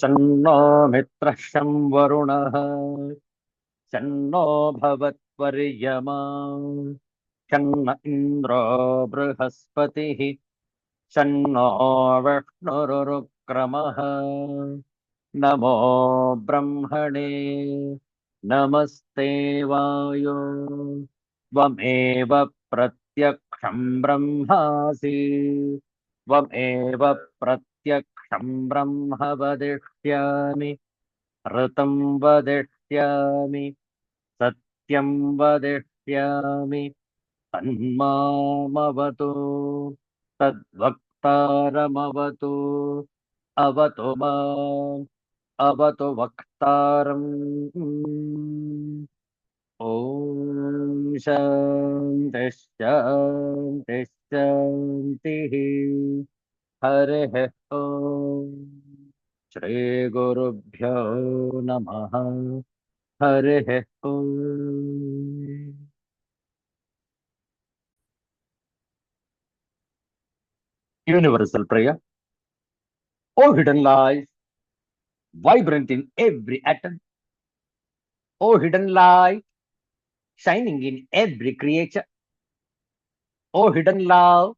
शन्नो मित्रः शं वरुणः शन्नो भवत्वर्यमा शन्न इन्द्रो बृहस्पतिः शन्नो विष्णुरुक्रमः नमो ब्रह्मणे नमस्ते वायो त्वमेव प्रत्यक्षं ब्रह्मासि त्वमेव प्रत्यक्षं ब्रह्म वदिष्यामि ऋतं वदिष्यामि सत्यं वदिष्यामि तन्मामवतु तद्वक्तारमवतु अवतु माम् अवतु वक्तारम् ॐ शान्तिः शान्तिः शान्तिः हरिः ॐ श्रीगुरुभ्यो नमः हरिः ॐ Universal prayer. O hidden light, vibrant in every atom. O hidden light, shining in every creature. O hidden love,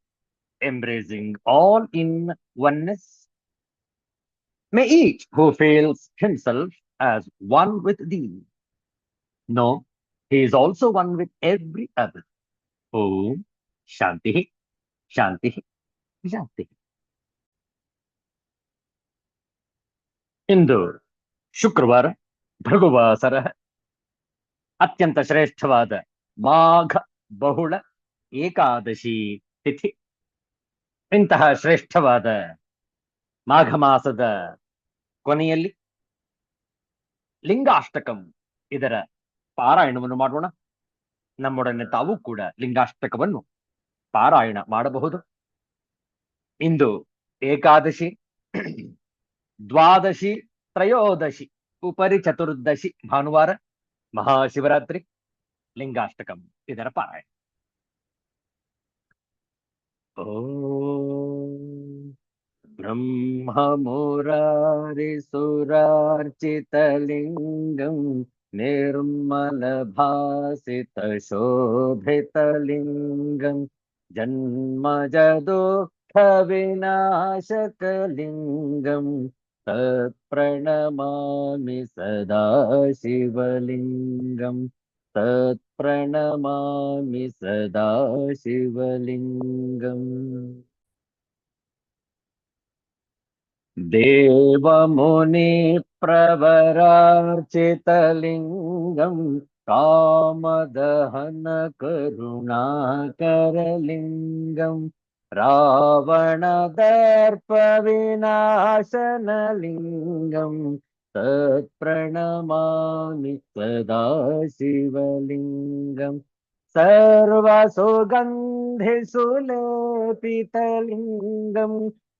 embracing all in oneness. May each who feels himself as one with thee know he is also one with every other. Om Shanti, Shanti, Shanti. ಇಂದು ಶುಕ್ರವಾರ ಭೃಗುವಾಸರ ಅತ್ಯಂತ ಶ್ರೇಷ್ಠವಾದ ಮಾಘ ಬಹುಳ ಏಕಾದಶಿ ತಿಥಿ. ಇಂತಹ ಶ್ರೇಷ್ಠವಾದ ಮಾಘ ಮಾಸದ ಕೊನೆಯಲ್ಲಿ ಲಿಂಗಾಷ್ಟಕಂ ಇದರ ಪಾರಾಯಣವನ್ನು ಮಾಡೋಣ. ನಮ್ಮೊಡನೆ ತಾವು ಕೂಡ ಲಿಂಗಾಷ್ಟಕವನ್ನು ಪಾರಾಯಣ ಮಾಡಬಹುದು. ಇಂದು ಏಕಾದಶಿ, ದ್ವಾದಶಿ, ತ್ರಯೋದಶಿ, ಉಪರಿ ಚತುರ್ದಶಿ ಭಾನುವಾರ, ಮಹಾಶಿವರಾತ್ರಿ, ಲಿಂಗಾಷ್ಟಕಂ ಇದರ ಪಾರಾಯಣ. ಓಂ ब्रह्ममुरारिसुरार्चितलिङ्गं निर्मलभासितशोभितलिङ्गं जन्मजदुःखविनाशकलिङ्गं तत्प्रणमामि सदा शिवलिङ्गं तत्प्रणमामि सदा शिवलिङ्गम्. देवमुनिप्रवरार्चितलिङ्गं कामदहनकरुणाकरलिङ्गं रावणदर्पविनाशनलिङ्गं तत्प्रणमामि सदा शिवलिङ्गं सर्वसुगन्धिसुलेपितलिङ्गं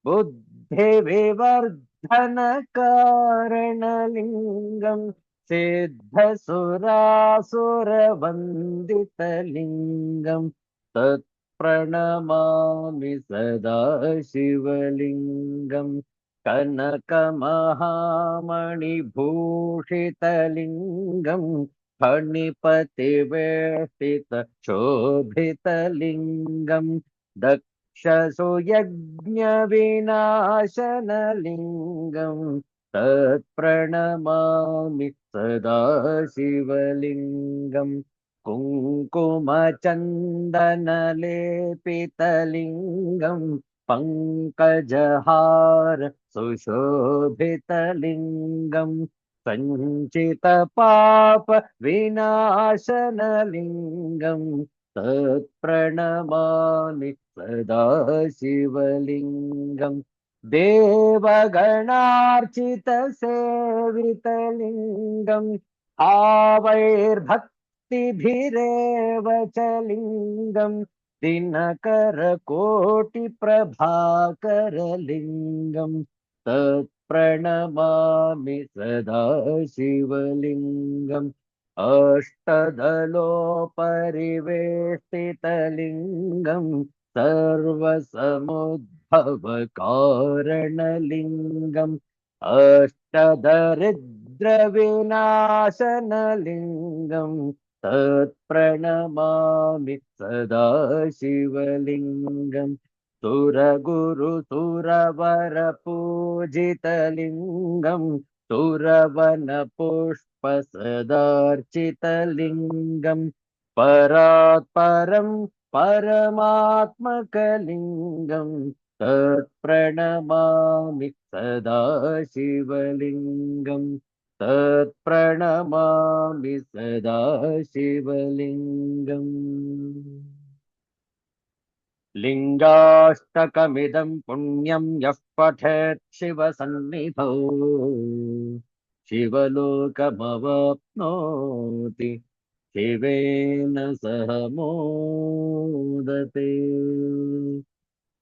बुद्धिविवर्धनकारणलिङ्गं सिद्धसुरासुरवन्दितलिङ्गं तत्प्रणमामि सदा शिवलिङ्गं कनकमहामणिभूषितलिङ्गं फणिपतिवेष्टितशोभितलिङ्गं दक्षसुयज्ञविनाशनलिङ्गं तत्प्रणमामि सदा शिवलिङ्गं कुङ्कुमचन्दनलेपितलिङ्गं पङ्कजहार सुशोभितलिङ्गं सञ्चितपाप विनाशनलिङ्गं तत्प्रणमामि सदा शिवलिङ्गं देवगणार्चितसेवितलिङ्गं आवैर्भक्तिभिरेव च लिङ्गं दिनकरकोटिप्रभाकरलिङ्गं तत्प्रणमामि सदा शिवलिङ्गम् अष्टदलोपरिवेष्टितलिङ्गं सर्वसमुद्भवकारणलिङ्गं अष्टदरिद्रविनाशनलिङ्गम् तत्प्रणमामि सदा शिवलिङ्गम् सुरगुरुसुरवरपूजितलिङ्गम् सुरवनपुष्पसदार्चितलिङ्गम् परात् परम् परमात्मकलिङ्गम् तत्प्रणमामि सदा शिवलिङ्गम् तत्प्रणमामि सदा शिवलिङ्गम् लिङ्गाष्टकमिदं पुण्यं यः पठेत् शिवसन्निधौ शिवलोकमवाप्नोति शिवेन सह मोदते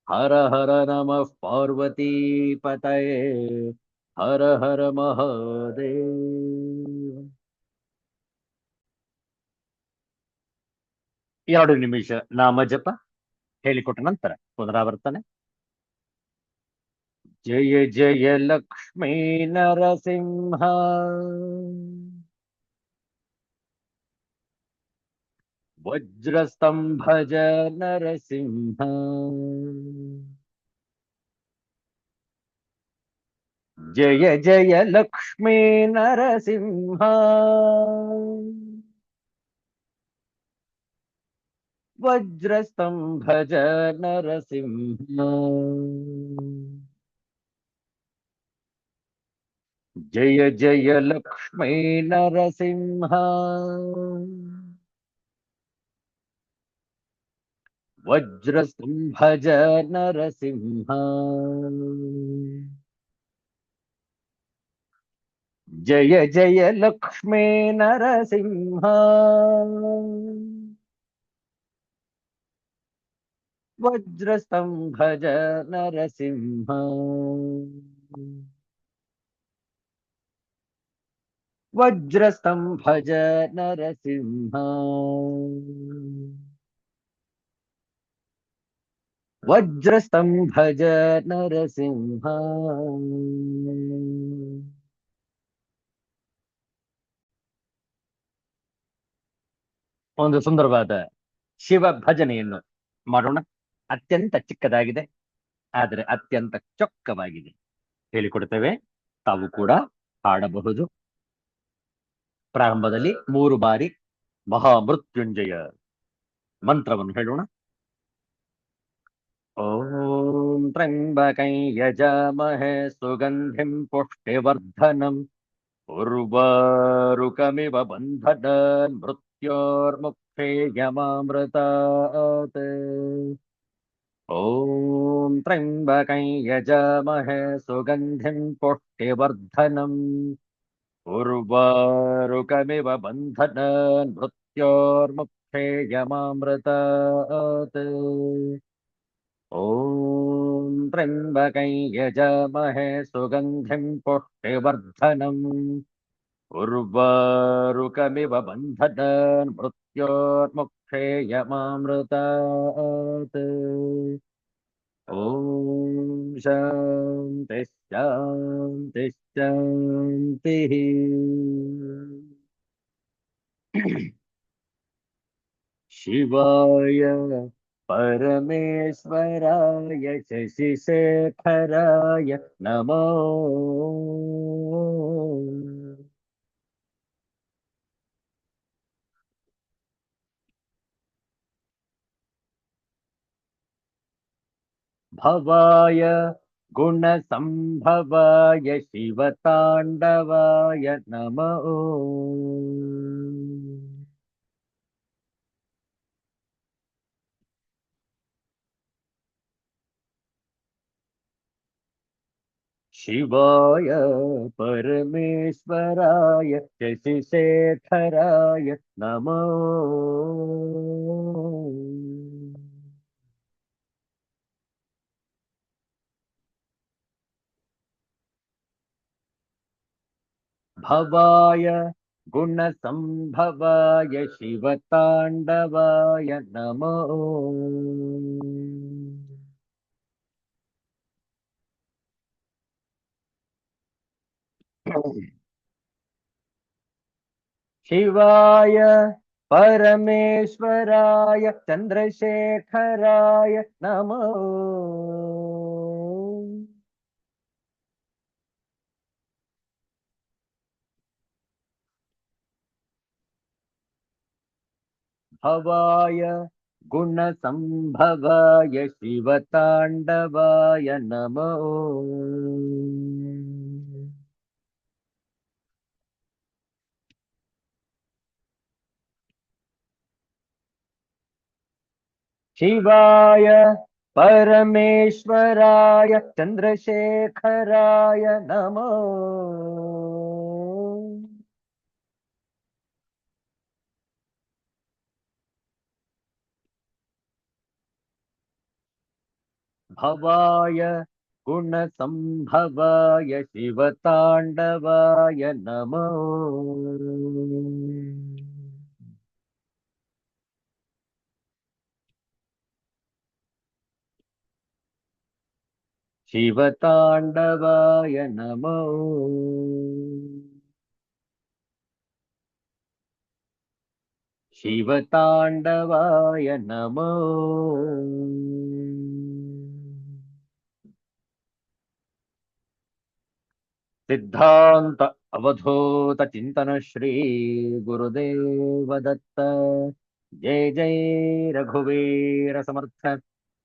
हर हर नमः पार्वतीपतये हर हर ಮಹಾದೇವ 2 ನಿಮಿಷ ನಾಮ ಜಪ ಹೇಳಿಕೊಟ್ಟ ನಂತರ ಪುನರಾವರ್ತನೆ. ಜಯ ಜಯ ಲಕ್ಷ್ಮೀ ನರಸಿಂಹ ವಜ್ರಸ್ತಂಭಜ ನರಸಿಂಹ ಜಯ ಜಯ ಲಕ್ಷ್ಮೀ ನರಸಿಂಹ ವಜ್ರಸ್ತಂಭಜ ನರಸಿಂಹ ಜಯ ಜಯ ಲಕ್ಷ್ಮೀ ನರಸಿಂಹ ವಜ್ರಸ್ತಂಭಜ ನರಸಿಂಹ ಜಯ ಜಯ ಲಕ್ಷ್ಮೀ ನರಸಿಂಹ ವಜ್ರಸ್ತಂಭಜ ನರಸಿಂಹ ವಜ್ರಸ್ತಂಭಜ ನರಸಿಂಹ ವಜ್ರಸ್ತಂಭಜ ನರಸಿಂಹ ಒಂದು ಸುಂದರವಾದ ಶಿವ ಭಜನೆಯನ್ನು ಮಾಡೋಣ. ಅತ್ಯಂತ ಚಿಕ್ಕದಾಗಿದೆ, ಆದರೆ ಅತ್ಯಂತ ಚೊಕ್ಕವಾಗಿದೆ. ಹೇಳಿಕೊಡ್ತೇವೆ, ತಾವು ಕೂಡ ಹಾಡಬಹುದು. ಪ್ರಾರಂಭದಲ್ಲಿ 3 ಬಾರಿ ಮಹಾಮೃತ್ಯುಂಜಯ ಮಂತ್ರವನ್ನು ಹೇಳೋಣ. ಓಂ ತ್ರ್ಯಂಬಕಂ ಯಜಾಮಹೇ ಸುಗಂಧಿಂ ಪುಷ್ಟಿವರ್ಧನಂ ಉರ್ವಾರುಕಮಿವ ಬಂಧನಾನ್ ಮೃತ್ಯೋರ್ಮುಕ್ಷೇಯಮಾಮೃತಾತ್. ಓಂ ತ್ರ್ಯಂಬಕಂ ಯಜಾಮಹೇ ಸುಗಂಧಿಂ ಪುಷ್ಟಿವರ್ಧನಂ ಉರ್ವಾರುಕಮಿವ ಬಂಧನಾನ್ ಮೃತ್ಯೋರ್ಮುಕ್ಷೇಯಮಾಮೃತಾತ್. ಓಂ ತ್ರ್ಯಂಬಕಂ ಯಜಾಮಹೇ ಸುಗಂಧಿಂ ಪುಷ್ಟಿವರ್ಧನಂ ಉರ್ವಾರುಕಮಿವ ಬಂಧನಾನ್ ಮೃತ್ಯೋರ್ಮುಕ್ಷೇಯಮಾಮೃತಾತ್. ಓಂ ಶಾಂತಿ ಶಾಂತಿ ಶಾಂತಿ. ಶಿವಾಯ ಪರಮೇಶ್ವರಾಯ ಶಶಿಶೇಖರಾಯ ನಮೋ. ಭವಾಯ ಗುಣಸಂಭವಾಯ ಶಿವತಾಂಡವಾಯ ನಮೋ. ಶಿವಾಯ ಪರಮೇಶ್ವರಾಯ ಶಶಿಶೇಖರಾಯ ನಮೋ. ಭವಾಯ ಗುಣಸಂಭವಾಯ ಶಿವತಾಂಡವಾಯ ನಮೋ. शिवाय परमेश्वराय चन्द्रशेखराय नमो। भवाय गुणसम्भवाय शिवताण्डवाय नमो। शिवाय परमेश्वराय चन्द्रशेखराय नमो। भवाय गुणसम्भवाय शिवताण्डवाय नमो। शिवताण्डवाय नमो। शिवताण्डवाय नमो। सिद्धांत अवधूत चिंतन श्री गुरुदेव दत्त। जय जय रघुवीर समर्थ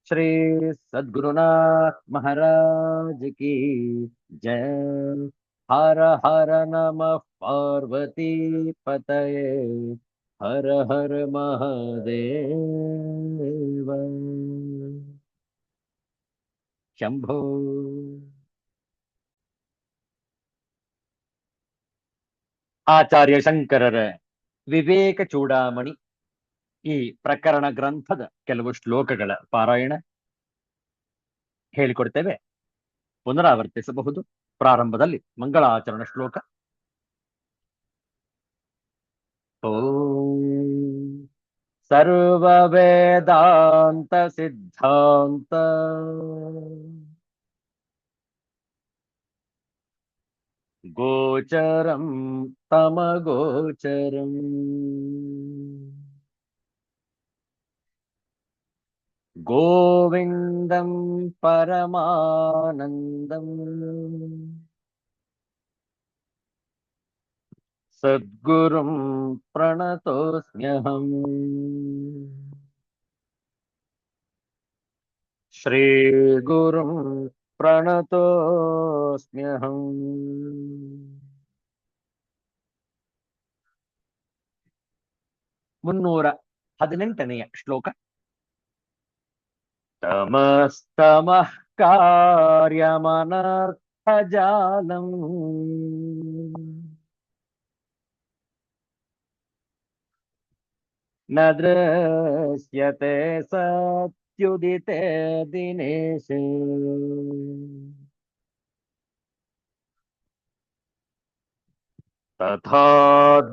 श्री सद्गुरुनाथ महाराज की जय। हर हर नमः पार्वती पतये हर हर महादेव शंभो। ಆಚಾರ್ಯ ಶಂಕರರ ವಿವೇಕ ಚೂಡಾಮಣಿ ಈ ಪ್ರಕರಣ ಗ್ರಂಥದ ಕೆಲವು ಶ್ಲೋಕಗಳ ಪಾರಾಯಣ ಹೇಳಿಕೊಡ್ತೇವೆ, ಪುನರಾವರ್ತಿಸಬಹುದು. ಪ್ರಾರಂಭದಲ್ಲಿ ಮಂಗಳಾಚರಣ ಶ್ಲೋಕ. ಓಂ ಸರ್ವ ವೇದಾಂತ ಸಿದ್ಧಾಂತ ಗೋಚರಂ ತಮಗೋಚರಂ ಗೋವಿಂದಂ ಪರಮಾನಂದಂ ಸದ್ಗುರುಂ ಪ್ರಣತೋಸ್ಮ್ಯಹಂ. ಶ್ರೀಗುರುಂ ಪ್ರಣತೋಸ್ಮ್ಯಹಂ. 318ನೇ ಶ್ಲೋಕ. ತಮಸ್ತಮಃ ಕಾರ್ಯಮನರ್ಥಜಾಲಂ ನ ದೃಶ್ಯತೆ ಸತ್ಯುದಿತೆ ದಿನೇಶೇ. ತಥಾ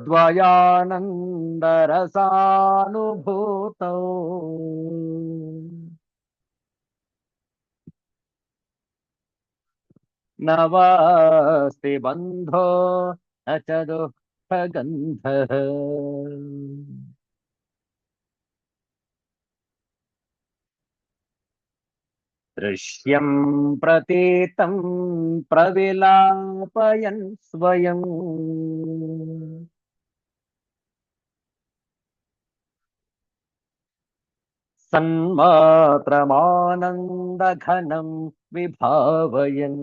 ದ್ವಯಾನಂದರಸಾನುಭೂತೌ ನವಾಸ್ತಿ ಬಂಧೋ ನ ಚ ದುಃಖಗಂಧಃ. ದೃಶ್ಯಂ ಪ್ರತೀತಂ ಪ್ರವಿಲಾಪಯನ್ ಸ್ವಯಂ ಸನ್ಮಾತ್ರಮಾನಂದಘನಂ ವಿಭಾವಯನ್.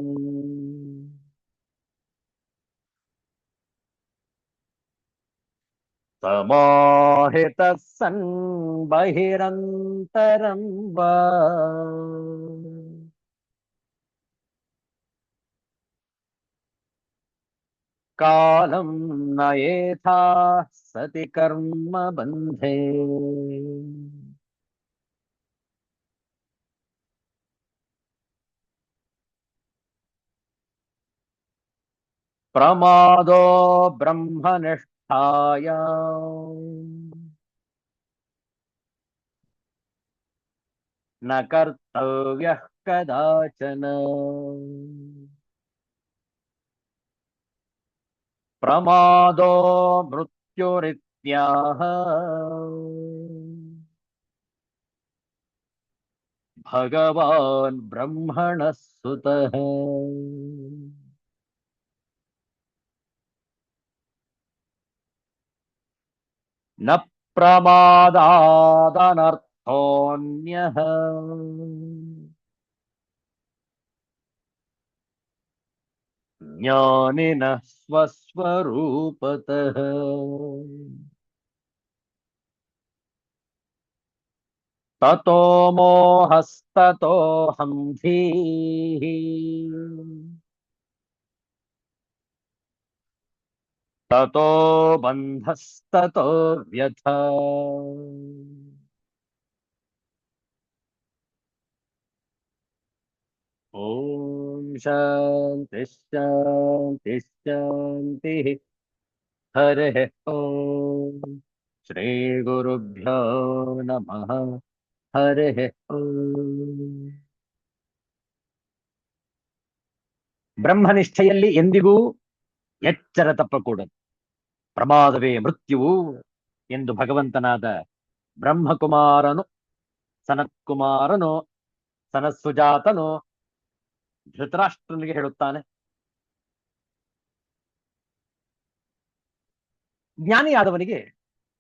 ಸಮಾಹಿತಃ ಸನ್ ಬಹಿರಂತರಂ ವಾ ಕಾಲಂ ನಯೇಥಾ ಸತಿ ಕರ್ಮ ಬಂಧೇ. ಪ್ರಮಾದೋ ಬ್ರಹ್ಮನಿಷ್ಠಾಯಾಂ ನ ಕರ್ತವ್ಯಃ ಕದಾಚನ. ಪ್ರಮಾದೋ ಮೃತ್ಯುರಿತ್ಯಾಹ ಭಗವಾನ್ ಬ್ರಹ್ಮಣ ಸುತಃ. ನ ಪ್ರಮಾದಾದನರ್ಥೋನ್ಯಃ ಜ್ಞಾನಿನಃ ಸ್ವಸ್ವರೂಪತಃ. ತತೋ ಮೋಹಸ್ತತೋ ಹಂಧೀಃ ತತೋ ಬಂಧಸ್ತತೋ ವ್ಯಥಾ. ಓಂ ಶಾಂತಿ ಶಾಂತಿ ಶಾಂತಿ. ಹರಃ ಓಂ. ಶ್ರೀ ಗುರುಭ್ಯೋ ನಮಃ. ಹರಃ ಓಂ. ಬ್ರಹ್ಮನಿಷ್ಠೆಯಲ್ಲಿ ಎಂದಿಗೂ ಎಚ್ಚರ ತಪ್ಪಕೂಡದು. ಪ್ರಮಾದವೇ ಮೃತ್ಯುವು ಎಂದು ಭಗವಂತನಾದ ಬ್ರಹ್ಮಕುಮಾರನು ಸನತ್ಕುಮಾರನು ಸನತ್ಸುಜಾತನು ಧೃತರಾಷ್ಟ್ರನಿಗೆ ಹೇಳುತ್ತಾನೆ. ಜ್ಞಾನಿಯಾದವನಿಗೆ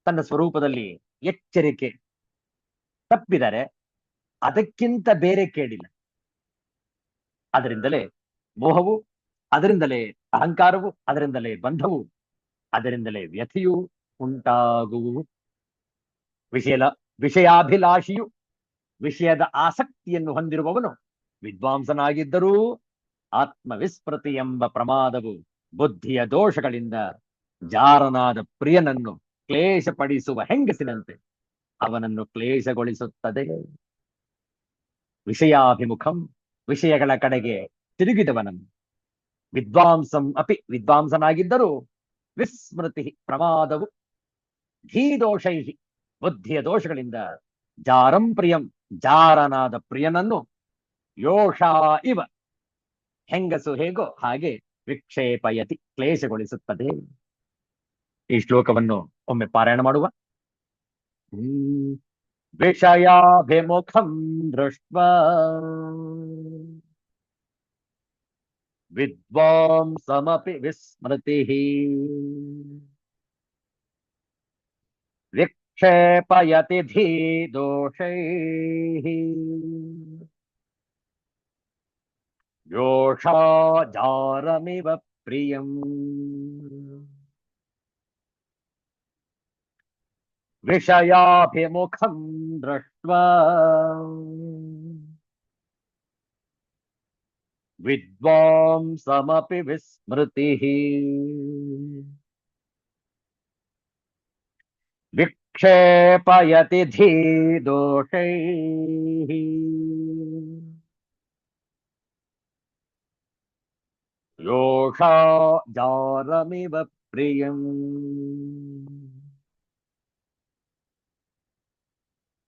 ತನ್ನ ಸ್ವರೂಪದಲ್ಲಿ ಎಚ್ಚರಿಕೆ ತಪ್ಪಿದರೆ ಅದಕ್ಕಿಂತ ಬೇರೆ ಕೇಳಿಲ್ಲ. ಅದರಿಂದಲೇ ಮೋಹವು, ಅದರಿಂದಲೇ ಅಹಂಕಾರವು, ಅದರಿಂದಲೇ ಬಂಧವು, ಅದರಿಂದಲೇ ವ್ಯಥೆಯು ಉಂಟಾಗುವು. ವಿಷಯಾಭಿಲಾಷಿಯು, ವಿಷಯದ ಆಸಕ್ತಿಯನ್ನು ಹೊಂದಿರುವವನು ವಿದ್ವಾಂಸನಾಗಿದ್ದರೂ ಆತ್ಮವಿಸ್ಮೃತಿ ಎಂಬ ಪ್ರಮಾದವು ಬುದ್ಧಿಯ ದೋಷಗಳಿಂದ ಜಾರನಾದ ಪ್ರಿಯನನ್ನು ಕ್ಲೇಶಪಡಿಸುವ ಹೆಂಗಸಿನಂತೆ ಅವನನ್ನು ಕ್ಲೇಶಗೊಳಿಸುತ್ತದೆ. ವಿಷಯಾಭಿಮುಖಂ, ವಿಷಯಗಳ ಕಡೆಗೆ ತಿರುಗಿದವನನ್ನು ವಿದ್ವಾಂಸನಾಗಿದ್ದರೂ ವಿಸ್ಮೃತಿ ಪ್ರಮಾದವು ಧೀದೋಷೈ, ಬುದ್ಧಿಯ ದೋಷಗಳಿಂದ ಜಾರಂ ಪ್ರಿಯಂ, ಜಾರನಾದ ಪ್ರಿಯನನ್ನು ಯೋಷಾ ಇವ, ಹೆಂಗಸು ಹೇಗೋ ಹಾಗೆ ವಿಕ್ಷೇಪಯತಿ, ಕ್ಲೇಶಗೊಳಿಸುತ್ತದೆ. ಈ ಶ್ಲೋಕವನ್ನು ಒಮ್ಮೆ ಪಾರಾಯಣ ಮಾಡುವ. ವಿಷಯಾಭಿಮುಖಂ ದೃಷ್ಟ್ವಾ ವಿದ್ವಾಂಸಮಪಿ ವಿಸ್ಮೃತಿಃ ವಿಕ್ಷೇಪಯತಿ ಧೀದೋಷೈಃ ಯೋಷಾ ಜಾರಮಿವ ಪ್ರಿಯಂ. ವಿಷಯಾಭಿಮುಖಂ ದೃಷ್ಟ್ವಾ ವಿದ್ವಾಂಸಮಪಿ ವಿಸ್ಮೃತಿಃ ವಿಕ್ಷೇಪಯತಿ ಧೀದೋಷೈಃ ಯೋಷಾ ಜಾರಮಿವ ಪ್ರಿಯಂ.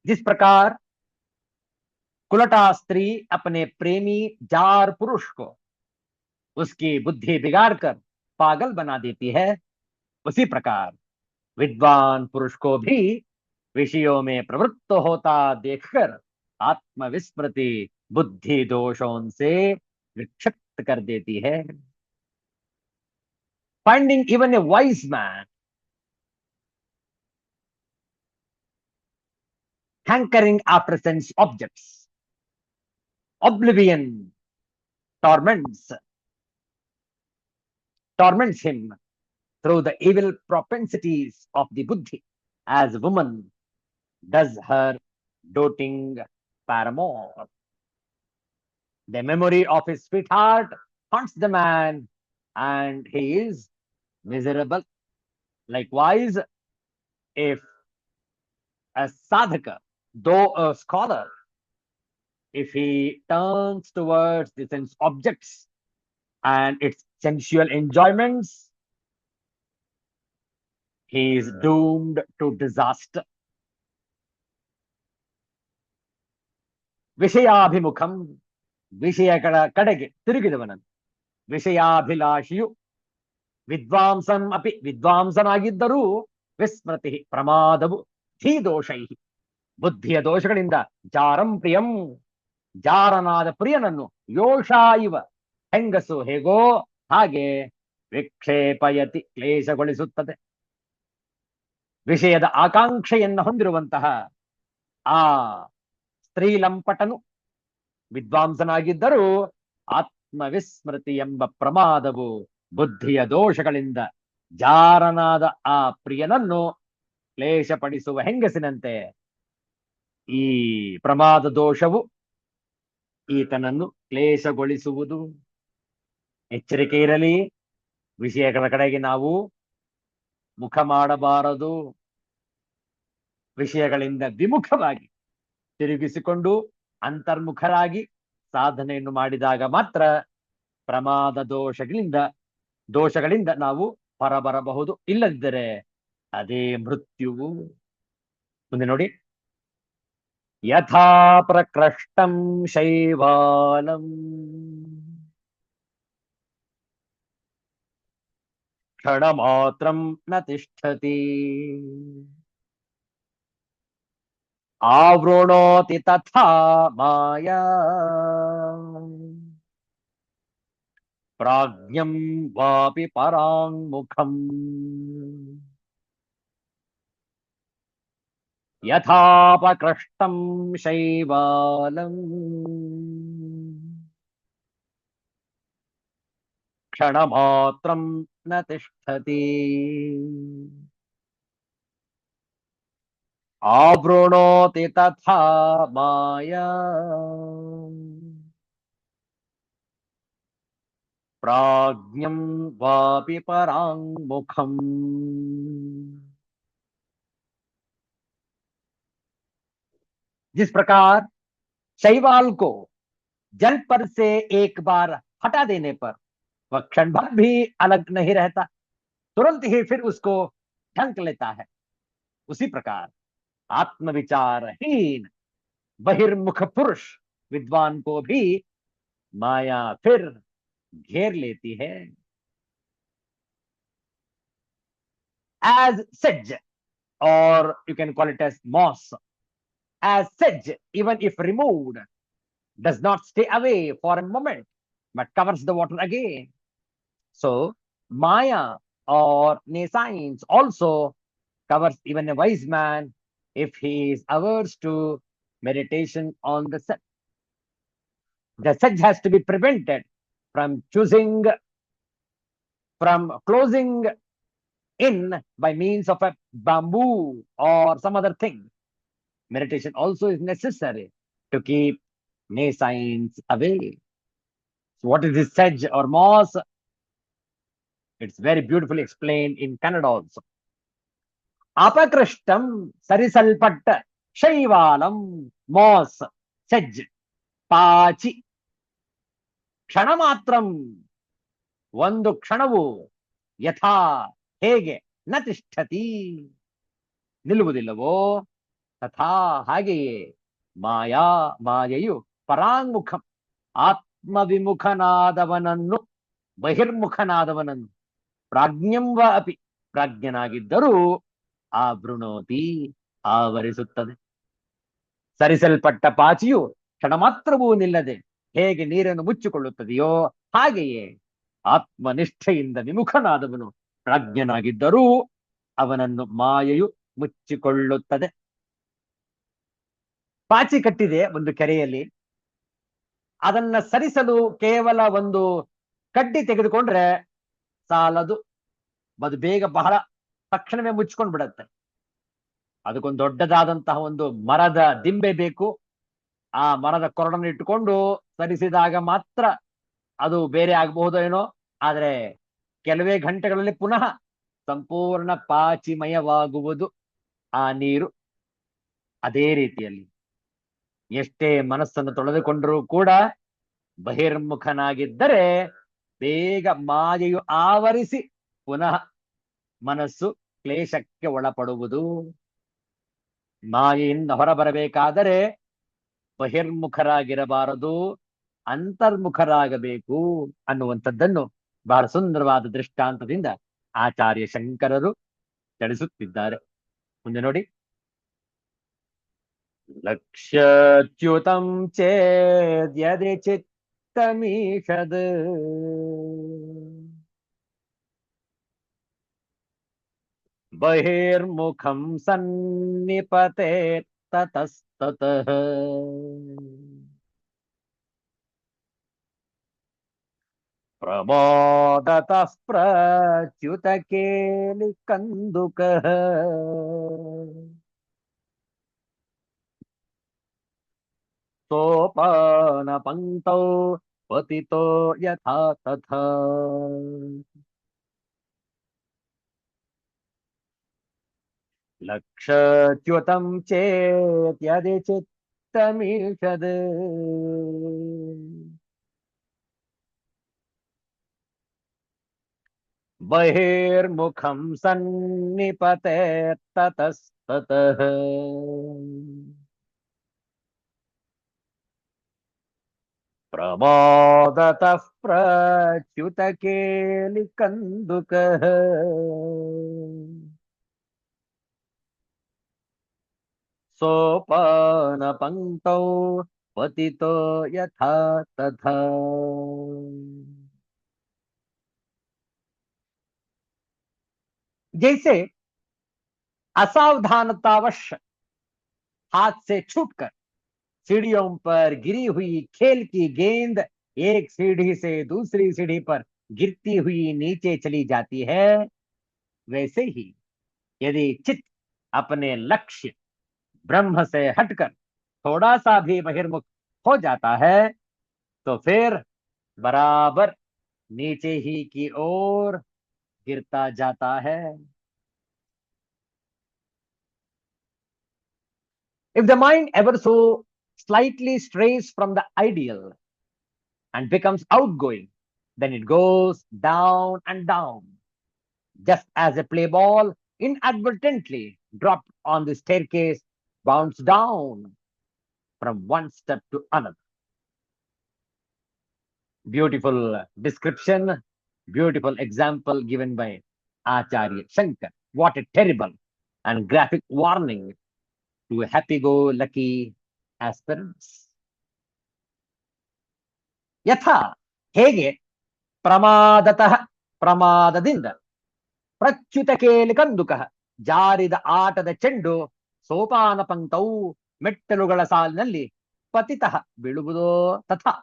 जिस प्रकार कुलटा स्त्री अपने प्रेमी जार पुरुष को उसकी बुद्धि बिगाड़कर पागल बना देती है, उसी प्रकार विद्वान पुरुष को भी विषयों में प्रवृत्त होता देखकर आत्मविस्मृति बुद्धि दोषों से विक्षिप्त कर देती है. Finding even a wise man hankering after sense objects, oblivion torments him through the evil propensities of the buddhi, as woman does her doting paramour. The memory of his sweetheart haunts the man and he is miserable. Likewise, if a sadhaka, though a scholar, if he turns towards the sense objects and its sensual enjoyments, he is doomed to disaster. ವಿಷಯಾಭಿಮುಖಂ, ವಿಷಯಗಳ ಕಡೆಗೆ ತಿರುಗಿದವನನ್ನು, ವಿಷಯಾಭಿಲಾಷಿಯು, ವಿದ್ವಾಂಸನ್ ಅಪಿ ವಿದ್ವಾಂಸನಾಗಿದ್ದರೂ ವಿಸ್ಮೃತಿ ಪ್ರಮಾದವು ಧೀದೋಷೈ ಬುದ್ಧಿಯ ದೋಷಗಳಿಂದ ಜಾರಂ ಪ್ರಿಯಂ ಜಾರನಾದ ಪ್ರಿಯನನ್ನು ಯೋಷಾ ಇವ ಹೆಂಗಸು ಹೇಗೋ ಹಾಗೆ ವಿಕ್ಷೇಪಯತಿ ಕ್ಲೇಶಗೊಳಿಸುತ್ತದೆ. ವಿಷಯದ ಆಕಾಂಕ್ಷೆಯನ್ನು ಹೊಂದಿರುವಂತಹ ಆ ಸ್ತ್ರೀಲಂಪಟನು ವಿದ್ವಾಂಸನಾಗಿದ್ದರೂ ಆತ್ಮವಿಸ್ಮೃತಿ ಎಂಬ ಪ್ರಮಾದವು ಬುದ್ಧಿಯ ದೋಷಗಳಿಂದ ಜಾರನಾದ ಆ ಪ್ರಿಯನನ್ನು ಕ್ಲೇಶಪಡಿಸುವ ಹೆಂಗಸಿನಂತೆ ಈ ಪ್ರಮಾದ ದೋಷವು ಈತನನ್ನು ಕ್ಲೇಶಗೊಳಿಸುವುದು. ಎಚ್ಚರಿಕೆ ಇರಲಿ, ವಿಷಯಗಳ ಕಡೆಗೆ ನಾವು ಮುಖ ಮಾಡಬಾರದು. ವಿಷಯಗಳಿಂದ ವಿಮುಖವಾಗಿ ತಿರುಗಿಸಿಕೊಂಡು ಅಂತರ್ಮುಖರಾಗಿ ಸಾಧನೆಯನ್ನು ಮಾಡಿದಾಗ ಮಾತ್ರ ಪ್ರಮಾದ ದೋಷಗಳಿಂದ ನಾವು ಹೊರಬರಬಹುದು. ಇಲ್ಲದಿದ್ದರೆ ಅದೇ ಮೃತ್ಯುವು. ಮುಂದೆ ನೋಡಿ, ಯಥಾ ಪ್ರಕೃಷ್ಟಂ ಶೈವಾಲಂ ಕ್ಷಣಮಾತ್ರಂ ನ ತಿಷ್ಠತಿ ಆವೃಣೋತಿ ತಥಾ ಮಾಯಾ ಪ್ರಾಜ್ಞಂ ವಾಪಿ ಪರಾಂಗುಖಂ. ಯಥಾಪಕೃಷ್ಟಂ ಶೈವಾಲಂ ಕ್ಷಣಮಾತ್ರಂ ನ ತಿಷ್ಠತಿ ಆವೃಣೋತಿ ತಥಾ ಮಾಯಾ ಪ್ರಾಜ್ಞಂ ವಾಪಿ ಪರಾಂಗುಖಂ. जिस प्रकार शैवाल को जल पर से एक बार हटा देने पर वह क्षण भर भी अलग नहीं रहता, तुरंत ही फिर उसको ढंक लेता है, उसी प्रकार आत्मविचारहीन बहिर्मुख पुरुष विद्वान को भी माया फिर घेर लेती है. As sedge, or you can call it as moss, as sedge, even if removed, does not stay away for a moment, but covers the water again. So, Maya or nescience also covers even a wise man if he is averse to meditation on the sedge. The sedge has to be prevented from closing in by means of a bamboo or some other thing. Meditation also is necessary to keep nescience away. So what is this sedge or moss? It's very beautifully explained in Kannada also. Apakrishtam sarisalpatta shaivalam moss sedge ಪಾಚಿ ಕ್ಷಣ ಮಾತ್ರಂ ಒಂದು ಕ್ಷಣವು ಯಥಾ ಹೇಗೆ ನ ತಿಷ್ಠತಿ ನಿಲ್ಲುವುದಿಲ್ಲವೋ ತಥಾ ಹಾಗೆಯೇ ಮಾಯೆಯು ಪರಾಂಗುಖಂ ಆತ್ಮವಿಮುಖನಾದವನನ್ನು ಬಹಿರ್ಮುಖನಾದವನನ್ನು ಪ್ರಾಜ್ಞಂವ ಅಪಿ ಪ್ರಾಜ್ಞನಾಗಿದ್ದರೂ ಆವೃಣೋತಿ ಆವರಿಸುತ್ತದೆ. ಸರಿಸಲ್ಪಟ್ಟ ಪಾಚಿಯು ಕ್ಷಣ ಮಾತ್ರವೂ ನಿಲ್ಲದೆ ಹೇಗೆ ನೀರನ್ನು ಮುಚ್ಚಿಕೊಳ್ಳುತ್ತದೆಯೋ ಹಾಗೆಯೇ ಆತ್ಮನಿಷ್ಠೆಯಿಂದ ವಿಮುಖನಾದವನು ಪ್ರಾಜ್ಞನಾಗಿದ್ದರೂ ಅವನನ್ನು ಮಾಯೆಯು ಮುಚ್ಚಿಕೊಳ್ಳುತ್ತದೆ. ಪಾಚಿ ಕಟ್ಟಿದೆ ಒಂದು ಕೆರೆಯಲ್ಲಿ, ಅದನ್ನ ಸರಿಸಲು ಕೇವಲ ಒಂದು ಕಡ್ಡಿ ತೆಗೆದುಕೊಂಡ್ರೆ ಸಾಲದು, ಅದು ಬೇಗ ಬಹಳ ತಕ್ಷಣವೇ ಮುಚ್ಕೊಂಡು ಬಿಡತ್ತೆ. ಅದಕ್ಕೊಂದು ದೊಡ್ಡದಾದಂತಹ ಒಂದು ಮರದ ದಿಂಬೆ ಬೇಕು. ಆ ಮರದ ಕೊರಡನ್ನು ಇಟ್ಟುಕೊಂಡು ಸರಿಸಿದಾಗ ಮಾತ್ರ ಅದು ಬೇರೆ ಆಗಬಹುದೋ ಏನೋ, ಆದ್ರೆ ಕೆಲವೇ ಗಂಟೆಗಳಲ್ಲಿ ಪುನಃ ಸಂಪೂರ್ಣ ಪಾಚಿಮಯವಾಗುವುದು ಆ ನೀರು. ಅದೇ ರೀತಿಯಲ್ಲಿ ಎಷ್ಟೇ ಮನಸ್ಸನ್ನು ತೊಳೆದುಕೊಂಡರೂ ಕೂಡ ಬಹಿರ್ಮುಖನಾಗಿದ್ದರೆ ಬೇಗ ಮಾಯೆಯು ಆವರಿಸಿ ಪುನಃ ಮನಸ್ಸು ಕ್ಲೇಶಕ್ಕೆ ಒಳಪಡುವುದು. ಮಾಯೆಯಿಂದ ಹೊರಬರಬೇಕಾದರೆ ಬಹಿರ್ಮುಖರಾಗಿರಬಾರದು, ಅಂತರ್ಮುಖರಾಗಬೇಕು ಅನ್ನುವಂಥದ್ದನ್ನು ಬಹಳ ಸುಂದರವಾದ ದೃಷ್ಟಾಂತದಿಂದ ಆಚಾರ್ಯ ಶಂಕರರು ತಿಳಿಸುತ್ತಿದ್ದಾರೆ. ಮುಂದೆ ನೋಡಿ. ಲಕ್ಷ್ಯಚ್ಯುತಂ ಚೇದ್ಯದಿ ಚಿತ್ತಮೀಷದ್ ಬಹಿರ್ಮುಖಂ ಸನ್ನಿಪತೆ ತತಸ್ತತಃ ಪ್ರಮೋದತಃ ಪ್ರಚ್ಯುತಕೇಲಿ ಕಂದುಕಃ ಸೋಪಾನ ಪಂಕ್ತೌ ಪತಿತೋ ಯಥಾ ತಥಾ ಲಕ್ಷ್ಯಚ್ಯುತಂ ಚೇತ್ಯದಿ ಚಿತ್ತಮೀಷದ್ ಬಹಿರ್ಮುಖಂ ಸನ್ನಿಪತೆ ತತಸ್ತತಃ ಪ್ರಮೋದತಃ ಪ್ರಚ್ಯುತಕೇಲಿ ಕಂದುಕಃ ಸೋಪಾನ ಪಂಕ್ತೌ ಪತಿತೋ ಯಥಾ ತಥಾ. जैसे असावधानतावश हाथ से छूटकर सीढ़ियों पर गिरी हुई खेल की गेंद एक सीढ़ी से दूसरी सीढ़ी पर गिरती हुई नीचे चली जाती है, वैसे ही यदि चित्त अपने लक्ष्य ब्रह्म से हटकर थोड़ा सा भी बहिर्मुख हो जाता है तो फिर बराबर नीचे ही की ओर गिरता जाता है. If the mind ever so slightly strays from the ideal and becomes outgoing, then it goes down and down, just as a play ball inadvertently dropped on the staircase bounds down from one step to another. Beautiful description, beautiful example given by Acharya Shankar. What a terrible and graphic warning to happy-go-lucky aspirants. ಯಥಾ ಹೇಗೆ ಪ್ರಮಾದತಃ ಪ್ರಮಾದದಿಂದ ಪ್ರಚ್ಯುತ Cayley ಕಂದುಕಃ ಜಾರಿದ ಆಟದ ಚೆಂಡು ಸೋಪಾನ ಪಂಕ್ತೌ ಮೆಟ್ಟಲುಗಳ ಸಾಲಿನಲ್ಲಿ ಪತಿತಃ ಬೀಳುವುದೋ ತಥಾ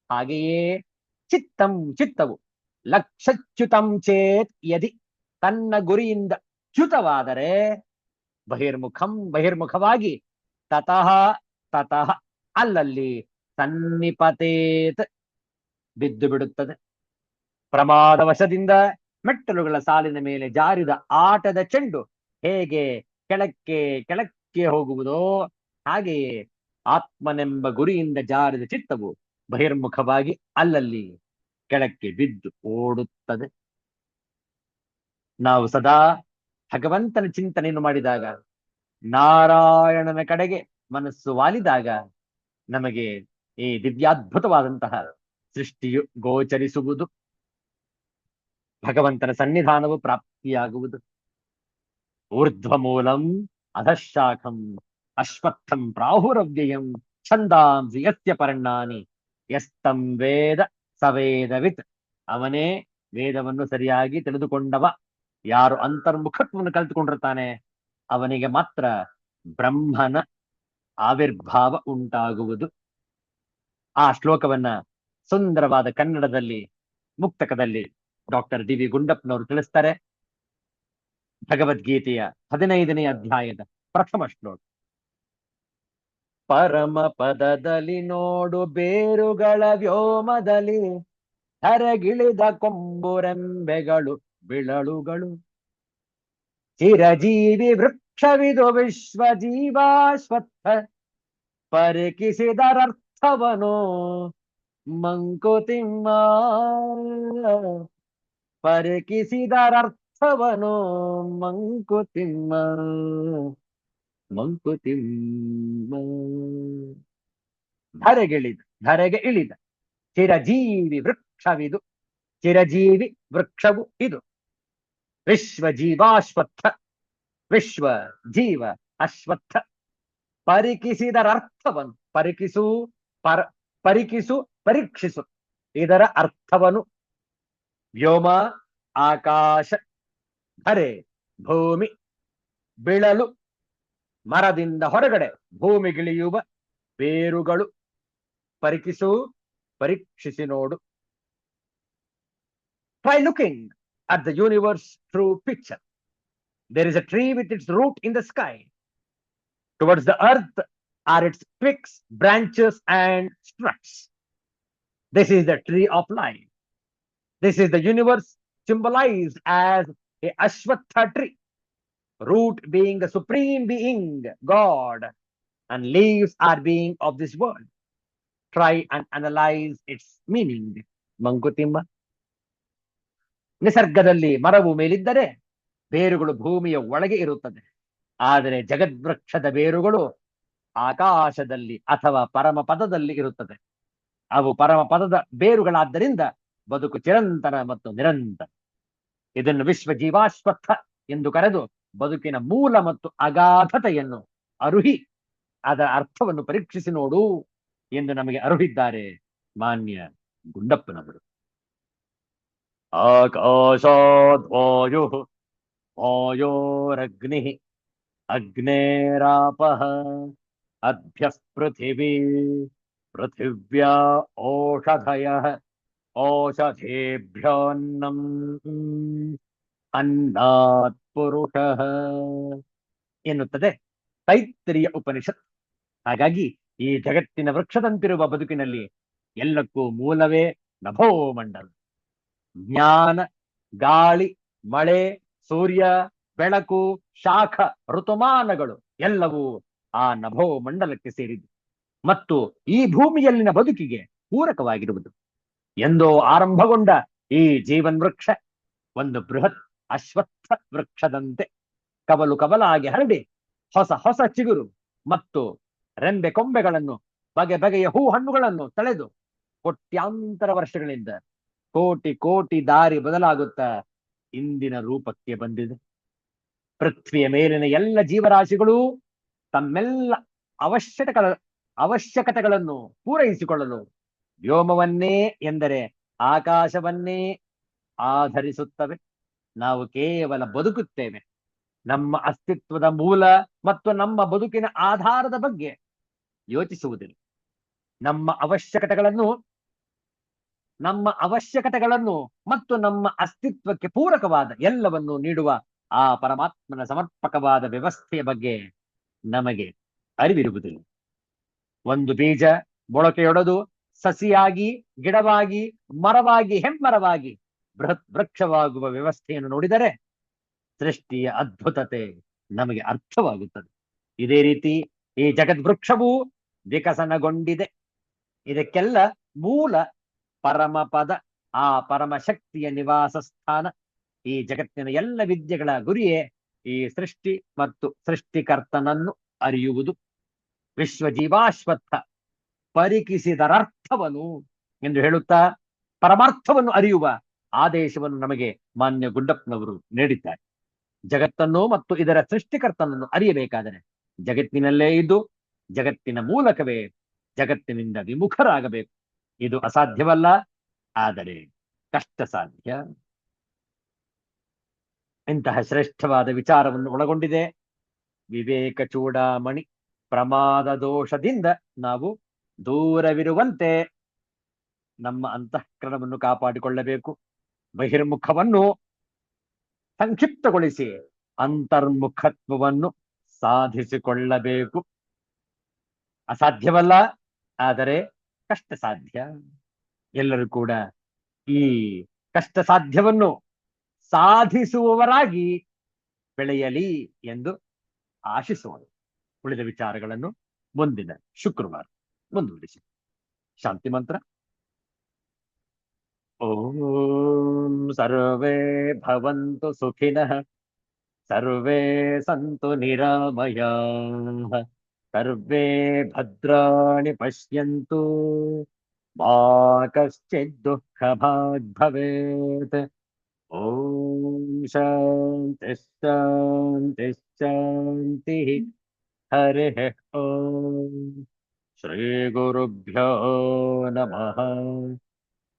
ಹಾಗೆಯೇ ಚಿತ್ತಂ ಚಿತ್ತವು ಲಕ್ಷ್ಯಚ್ಯುತಂ ಚೇತ್ ಯದಿ ತನ್ನ ಗುರಿಯಿಂದ ಚ್ಯುತವಾದರೆ ಬಹಿರ್ಮುಖವಾಗಿ ತತಃ ತತಃ ಅಲ್ಲಲ್ಲಿ ಸನ್ನಿಪತೇತ್ ಬಿದ್ದು ಬಿಡುತ್ತದೆ. ಪ್ರಮಾದ ವಶದಿಂದ ಮೆಟ್ಟಲುಗಳ ಸಾಲಿನ ಮೇಲೆ ಜಾರಿದ ಆಟದ ಚೆಂಡು ಹೇಗೆ ಕೆಳಕ್ಕೆ ಹೋಗುವುದೋ ಹಾಗೆಯೇ ಆತ್ಮನೆಂಬ ಗುರಿಯಿಂದ ಜಾರಿದ ಚಿತ್ತವು ಬಹಿರ್ಮುಖವಾಗಿ ಅಲ್ಲಲ್ಲಿ ಕೆಳಕ್ಕೆ ಬಿದ್ದು ಓಡುತ್ತದೆ. ನಾವು ಸದಾ ಭಗವಂತನ ಚಿಂತನೆಯನ್ನು ಮಾಡಿದಾಗ, ನಾರಾಯಣನ ಕಡೆಗೆ ಮನಸ್ಸು ವಾಲಿದಾಗ ನಮಗೆ ಈ ದಿವ್ಯಾದ್ಭುತವಾದಂತಹ ಸೃಷ್ಟಿಯು ಗೋಚರಿಸುವುದು, ಭಗವಂತನ ಸನ್ನಿಧಾನವು ಪ್ರಾಪ್ತಿಯಾಗುವುದು. ಊರ್ಧ್ವ ಮೂಲಂ ಅಧಃಶಾಖಂ ಅಶ್ವತ್ಥಂ ಪ್ರಾಹುರವ್ಯಯಂ ಛಂದಾಂಸಿ ಯಸ್ಯ ಪರ್ಣಾನಿ ಯಸ್ತಂ ವೇದ ಸವೇದವಿತ್. ಅವನೇ ವೇದವನ್ನು ಸರಿಯಾಗಿ ತಿಳಿದುಕೊಂಡವ. ಯಾರು ಅಂತರ್ಮುಖತ್ವವನ್ನು ಕಲಿತುಕೊಂಡಿರ್ತಾನೆ ಅವನಿಗೆ ಮಾತ್ರ ಬ್ರಹ್ಮನ ಆವಿರ್ಭಾವ ಉಂಟಾಗುವುದು. ಆ ಶ್ಲೋಕವನ್ನ ಸುಂದರವಾದ ಕನ್ನಡದಲ್ಲಿ ಮುಕ್ತಕದಲ್ಲಿ ಡಾಕ್ಟರ್ ಡಿ ವಿ ಗುಂಡಪ್ಪನವರು ತಿಳಿಸ್ತಾರೆ. ಭಗವದ್ಗೀತೆಯ 15ನೇ ಅಧ್ಯಾಯದ ಪ್ರಥಮ ಶ್ಲೋಕ. ಪರಮ ಪದದಲ್ಲಿ ನೋಡು ಬೇರುಗಳ ವ್ಯೋಮದಲ್ಲಿ ಧರೆಗಿಳಿದ ಕೊಂಬುರೆಂಬೆಗಳು ಬಿಳಳುಗಳು. ಚಿರಜೀವಿ ವೃಕ್ಷವಿದು ವಿಶ್ವ ಜೀವಾಶ್ವತ್ಥ ಪರಿಕಿಸಿದರರ್ಥವನು ಮಂಕುತಿಮ್ಮ. ಪರಿಕಿಸಿದರರ್ಥವನು ಮಂಕುತಿಮ್ಮ. ಮಂಕುತಿಮ್ಮ ಧರೆಗೆ ಇಳಿದ ಚಿರಜೀವಿ ವೃಕ್ಷವಿದು ಚಿರಜೀವಿ ವೃಕ್ಷವು ಇದು. ವಿಶ್ವ ಜೀವಾಶ್ವತ್ಥ, ವಿಶ್ವ ಜೀವ ಅಶ್ವತ್ಥ. ಪರಿಕಿಸಿದರರ್ಥವನ್ನು, ಪರಿಕಿಸು, ಪರ ಪರಿಕಿಸು, ಪರೀಕ್ಷಿಸು, ಇದರ ಅರ್ಥವನು. ವ್ಯೋಮ ಆಕಾಶ, ಧರೆ ಭೂಮಿ, ಬಿಳಲು ಮರದಿಂದ ಹೊರಗಡೆ ಭೂಮಿಗಿಳಿಯುವ ಬೇರುಗಳು. ಪರಿಕಿಸು, ಪರೀಕ್ಷಿಸಿ ನೋಡು. Try looking at the universe through picture. There is a tree with its root in the sky. Towards the earth are its twigs, branches, and struts. This is the tree of life. This is the universe symbolized as a Ashwatha tree. Root being the supreme being, God, and leaves are being of this world. Try and analyze its meaning. Mankutimma. ನಿಸರ್ಗದಲ್ಲಿ ಮರವು ಮೇಲಿದ್ದರೆ ಬೇರುಗಳು ಭೂಮಿಯ ಒಳಗೆ ಇರುತ್ತದೆ. ಆದರೆ ಜಗದ್ವೃಕ್ಷದ ಬೇರುಗಳು ಆಕಾಶದಲ್ಲಿ ಅಥವಾ ಪರಮಪದದಲ್ಲಿ ಇರುತ್ತದೆ. ಅವು ಪರಮಪದದ ಬೇರುಗಳಾದ್ದರಿಂದ ಬದುಕು ಚಿರಂತನ ಮತ್ತು ನಿರಂತರ. ಇದನ್ನು ವಿಶ್ವ ಜೀವಾಶ್ವತ್ಥ ಎಂದು ಕರೆದು ಬದುಕಿನ ಮೂಲ ಮತ್ತು ಅಗಾಧತೆಯನ್ನು ಅರುಹಿ ಅದರ ಅರ್ಥವನ್ನು ಪರೀಕ್ಷಿಸಿ ನೋಡು ಎಂದು ನಮಗೆ ಅರುಹಿದ್ದಾರೆ ಮಾನ್ಯ ಗುಂಡಪ್ಪನವರು. ಆಕಾಶಾದ್ ವಾಯು, ವಾಯೋರಗ್ನಿ, ಅಗ್ನೇರಾಪಃ, ಅಭ್ಯಃ ಪೃಥಿವೀ, ಪೃಥಿವ್ಯಾ ಓಷಧಯಃ, ಓಷಧೇಭ್ಯೋನ್ನಂ, ಅನ್ನಾತ್ ಪುರುಷಃ ಎನ್ನುತ್ತದೆ ತೈತ್ರಿಯ ಉಪನಿಷತ್. ಹಾಗಾಗಿ ಈ ಜಗತ್ತಿನ ವೃಕ್ಷದಂತಿರುವ ಬದುಕಿನಲ್ಲಿ ಎಲ್ಲಕ್ಕೂ ಮೂಲವೇ ನಭೋಮಂಡಲ. ಜ್ಞಾನ, ಗಾಳಿ, ಮಳೆ, ಸೂರ್ಯ, ಬೆಳಕು, ಶಾಖ, ಋತುಮಾನಗಳು ಎಲ್ಲವೂ ಆ ನಭೋಮಂಡಲಕ್ಕೆ ಸೇರಿದೆ ಮತ್ತು ಈ ಭೂಮಿಯಲ್ಲಿನ ಬದುಕಿಗೆ ಪೂರಕವಾಗಿರುವುದು. ಎಂದೋ ಆರಂಭಗೊಂಡ ಈ ಜೀವನ್ ವೃಕ್ಷ ಒಂದು ಬೃಹತ್ ಅಶ್ವತ್ಥ ವೃಕ್ಷದಂತೆ ಕವಲು ಕವಲಾಗಿ ಹರಡಿ ಹೊಸ ಹೊಸ ಚಿಗುರು ಮತ್ತು ರೆಂಬೆ ಕೊಂಬೆಗಳನ್ನು, ಬಗೆ ಬಗೆಯ ಹೂ ಹಣ್ಣುಗಳನ್ನು ತಳೆದು ಕೋಟ್ಯಾಂತರ ವರ್ಷಗಳಿಂದ ಕೋಟಿ ಕೋಟಿ ದಾರಿ ಬದಲಾಗುತ್ತಾ ಇಂದಿನ ರೂಪಕ್ಕೆ ಬಂದಿದೆ. ಪೃಥ್ವಿಯ ಮೇಲಿನ ಎಲ್ಲ ಜೀವರಾಶಿಗಳು ತಮ್ಮೆಲ್ಲ ಅವಶ್ಯಕತೆಗಳನ್ನು ಪೂರೈಸಿಕೊಳ್ಳಲು ವ್ಯೋಮವನ್ನೇ ಎಂದರೆ ಆಕಾಶವನ್ನೇ ಆಧರಿಸುತ್ತವೆ. ನಾವು ಕೇವಲ ಬದುಕುತ್ತೇವೆ. ನಮ್ಮ ಅಸ್ತಿತ್ವದ ಮೂಲ ಮತ್ತು ನಮ್ಮ ಬದುಕಿನ ಆಧಾರದ ಬಗ್ಗೆ ಯೋಚಿಸುವುದಿಲ್ಲ. ನಮ್ಮ ಅವಶ್ಯಕತೆಗಳನ್ನು ಮತ್ತು ನಮ್ಮ ಅಸ್ತಿತ್ವಕ್ಕೆ ಪೂರಕವಾದ ಎಲ್ಲವನ್ನು ನೀಡುವ ಆ ಪರಮಾತ್ಮನ ಸಮರ್ಪಕವಾದ ವ್ಯವಸ್ಥೆಯ ಬಗ್ಗೆ ನಮಗೆ ಅರಿವಿರುವುದಿಲ್ಲ. ಒಂದು ಬೀಜ ಮೊಳಕೆಯೊಡೆದು ಸಸಿಯಾಗಿ, ಗಿಡವಾಗಿ, ಮರವಾಗಿ, ಹೆಮ್ಮರವಾಗಿ ಬೃಹತ್ ವೃಕ್ಷವಾಗುವ ವ್ಯವಸ್ಥೆಯನ್ನು ನೋಡಿದರೆ ಸೃಷ್ಟಿಯ ಅದ್ಭುತತೆ ನಮಗೆ ಅರ್ಥವಾಗುತ್ತದೆ. ಇದೇ ರೀತಿ ಈ ಜಗದ್ವೃಕ್ಷವೂ ವಿಕಸನಗೊಂಡಿದೆ. ಇದಕ್ಕೆಲ್ಲ ಮೂಲ ಪರಮಪದ, ಆ ಪರಮಶಕ್ತಿಯ ನಿವಾಸ ಸ್ಥಾನ. ಈ ಜಗತ್ತಿನ ಎಲ್ಲ ವಿದ್ಯೆಗಳ ಗುರಿಯೇ ಈ ಸೃಷ್ಟಿ ಮತ್ತು ಸೃಷ್ಟಿಕರ್ತನನ್ನು ಅರಿಯುವುದು. ವಿಶ್ವ ಜೀವಾಶ್ವತ್ಥ ಪರಿಕಿಸಿದರರ್ಥವನು ಎಂದು ಹೇಳುತ್ತಾ ಪರಮಾರ್ಥವನ್ನು ಅರಿಯುವ ಆದೇಶವನ್ನು ನಮಗೆ ಮಾನ್ಯ ಗುಂಡಪ್ಪನವರು ನೀಡಿದ್ದಾರೆ. ಜಗತ್ತನ್ನು ಮತ್ತು ಇದರ ಸೃಷ್ಟಿಕರ್ತನನ್ನು ಅರಿಯಬೇಕಾದರೆ ಜಗತ್ತಿನಲ್ಲೇ ಇದ್ದು ಜಗತ್ತಿನ ಮೂಲಕವೇ ಜಗತ್ತಿನಿಂದ ವಿಮುಖರಾಗಬೇಕು. ಇದು ಅಸಾಧ್ಯವಲ್ಲ, ಆದರೆ ಕಷ್ಟ ಸಾಧ್ಯ. ಇಂತಹ ಶ್ರೇಷ್ಠವಾದ ವಿಚಾರವನ್ನು ಒಳಗೊಂಡಿದೆ ವಿವೇಕ ಚೂಡಾಮಣಿ. ಪ್ರಮಾದ ದೋಷದಿಂದ ನಾವು ದೂರವಿರುವಂತೆ ನಮ್ಮ ಅಂತಃಕರಣವನ್ನು ಕಾಪಾಡಿಕೊಳ್ಳಬೇಕು. ಬಹಿರ್ಮುಖವನ್ನು ಸಂಕ್ಷಿಪ್ತಗೊಳಿಸಿ ಅಂತರ್ಮುಖತ್ವವನ್ನು ಸಾಧಿಸಿಕೊಳ್ಳಬೇಕು. ಅಸಾಧ್ಯವಲ್ಲ, ಆದರೆ ಕಷ್ಟ ಸಾಧ್ಯ. ಎಲ್ಲರೂ ಕೂಡ ಈ ಕಷ್ಟ ಸಾಧ್ಯವನ್ನು ಸಾಧಿಸುವವರಾಗಿ ಬೆಳೆಯಲಿ ಎಂದು ಆಶಿಸೋಣ. ಉಳಿದ ವಿಚಾರಗಳನ್ನು ಮುಂದಿನ ಶುಕ್ರವಾರ ಮುಂದುವರಿಸಿ. ಶಾಂತಿ ಮಂತ್ರ. ಓಂ ಸರ್ವೇ ಭವಂತು ಸುಖಿನಃ, ಸರ್ವೇ ಸಂತು ನಿರಾಮಯಾಃ, ಸರ್ವೇ ಭದ್ರಾಣಿ ಪಶ್ಯಂತು मा कश्चित् दुःखभाग् भवेत्। ओम शांति शांति शांति। हरिः ओम। श्री गुरुभ्यो नमः।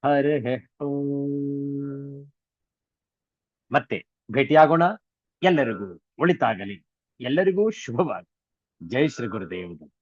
हरिः ಓಂ. ಮತ್ತೆ ಭೇಟಿಯಾಗೋಣ. ಎಲ್ಲರಿಗೂ ಒಳಿತಾಗಲಿ. ಎಲ್ಲರಿಗೂ ಶುಭವಾಗಲಿ. ಜೈ ಶ್ರೀ ಗುರುದೇವ್.